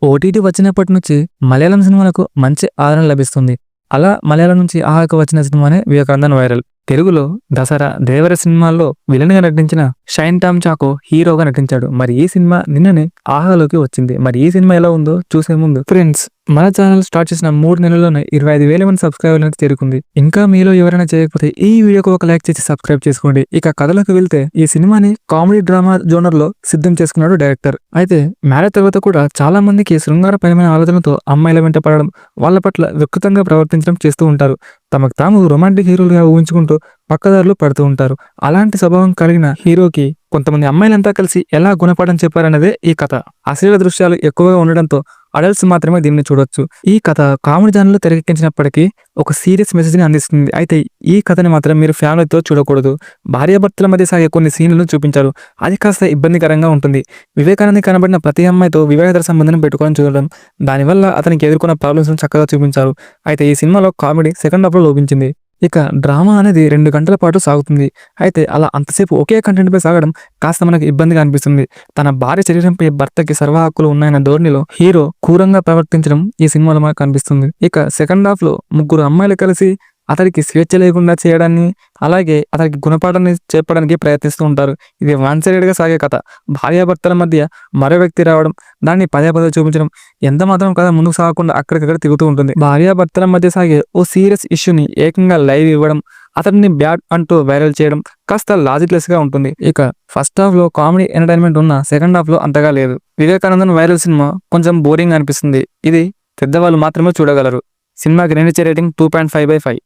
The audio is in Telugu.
ఓటీటీ వచ్చినప్పటి నుంచి మలయాళం సినిమాలకు మంచి ఆదరణ లభిస్తుంది. అలా మలయాళం నుంచి ఆహాకు వచ్చిన సినిమానే వివేకానందన్ వైరల్. తెలుగులో దసరా, దేవర సినిమాల్లో విలన్‌గా నటించిన షైన్ టామ్ చాకో హీరోగా నటించాడు. మరి ఈ సినిమా నిన్ననే ఆహాలోకి వచ్చింది. మరి ఈ సినిమా ఎలా ఉందో చూసే ముందు ఫ్రెండ్స్, మన ఛానల్ స్టార్ట్ చేసిన 3 నెలల్లోనే 25,000 మంది సబ్స్క్రైబర్లకు చేరుకుంది. ఇంకా మీలో ఎవరైనా చేయకపోతే ఈ వీడియోకి ఒక లైక్ చేసి సబ్స్క్రైబ్ చేసుకోండి. ఇక కథలోకి వెళ్తే ఈ సినిమాని కామెడీ డ్రామా జోనర్ లో సిద్ధం చేసుకున్నాడు డైరెక్టర్. అయితే మ్యారేజ్ తర్వాత కూడా చాలా మందికి శృంగారపరమైన ఆలోచనతో అమ్మాయిల వెంట పడడం, వాళ్ళ పట్ల వికృతంగా ప్రవర్తించడం చేస్తూ ఉంటారు. తమకు తాము రొమాంటిక్ హీరోలుగా ఊహించుకుంటూ పక్కదారులు పడుతూ ఉంటారు. అలాంటి స్వభావం కలిగిన హీరోకి కొంతమంది అమ్మాయిలంతా కలిసి ఎలా గుణపాఠం చెప్పారన్నదే ఈ కథ. అశ్లీల దృశ్యాలు ఎక్కువగా ఉండడంతో అడల్ట్స్ మాత్రమే దీన్ని చూడొచ్చు. ఈ కథ కామెడీ జానర్లో తెరకెక్కించినప్పటికీ ఒక సీరియస్ మెసేజ్ని అందిస్తుంది. అయితే ఈ కథని మాత్రం మీరు ఫ్యామిలీతో చూడకూడదు. భార్యాభర్తల మధ్య సాగే కొన్ని సీన్లను చూపించారు. అది కాస్త ఇబ్బందికరంగా ఉంటుంది. వివేకానంద కనబడిన ప్రతి అమ్మాయితో వివాహేతర సంబంధం పెట్టుకొని చూడడం, దానివల్ల అతనికి ఎదుర్కొన్న ప్రాబ్లమ్స్ చక్కగా చూపించారు. అయితే ఈ సినిమాలో కామెడీ సెకండ్ హాఫ్లో లోపించింది. ఇక డ్రామా అనేది 2 గంటల పాటు సాగుతుంది. అయితే అలా అంతసేపు ఒకే కంటెంట్ పై సాగడం కాస్త మనకు ఇబ్బందిగా అనిపిస్తుంది. తన భార్య శరీరంపై భర్తకి సర్వ హక్కులు ఉన్నాయన్న ధోరణిలో హీరో క్రూరంగా ప్రవర్తించడం ఈ సినిమాలో మనకు కనిపిస్తుంది. ఇక సెకండ్ హాఫ్ లో ముగ్గురు అమ్మాయిలు కలిసి అతడికి స్వేచ్ఛ లేకుండా చేయడాన్ని, అలాగే అతనికి గుణపాఠాన్ని చెప్పడానికి ప్రయత్నిస్తూ ఉంటారు. ఇది వన్ సైడెడ్ గా సాగే కథ. భార్యాభర్తల మధ్య మరో వ్యక్తి రావడం, దాన్ని పదే పదే చూపించడం, ఎంత మాత్రం కథ ముందుకు సాగకుండా అక్కడికక్కడ తిరుగుతూ ఉంటుంది. భార్యాభర్తల మధ్య సాగే ఓ సీరియస్ ఇష్యూని ఏకంగా లైవ్ ఇవ్వడం, అతన్ని బ్యాడ్ అంటూ వైరల్ చేయడం కాస్త లాజిక్లెస్ గా ఉంటుంది. ఇక ఫస్ట్ హాఫ్ లో కామెడీ ఎంటర్టైన్మెంట్ ఉన్న సెకండ్ హాఫ్ లో అంతగా లేదు. వివేకానందన్ వైరల్ సినిమా కొంచెం బోరింగ్ అనిపిస్తుంది. ఇది పెద్దవాళ్ళు మాత్రమే చూడగలరు. సినిమాకి నేను ఇచ్చే రేటింగ్ 2.5/5.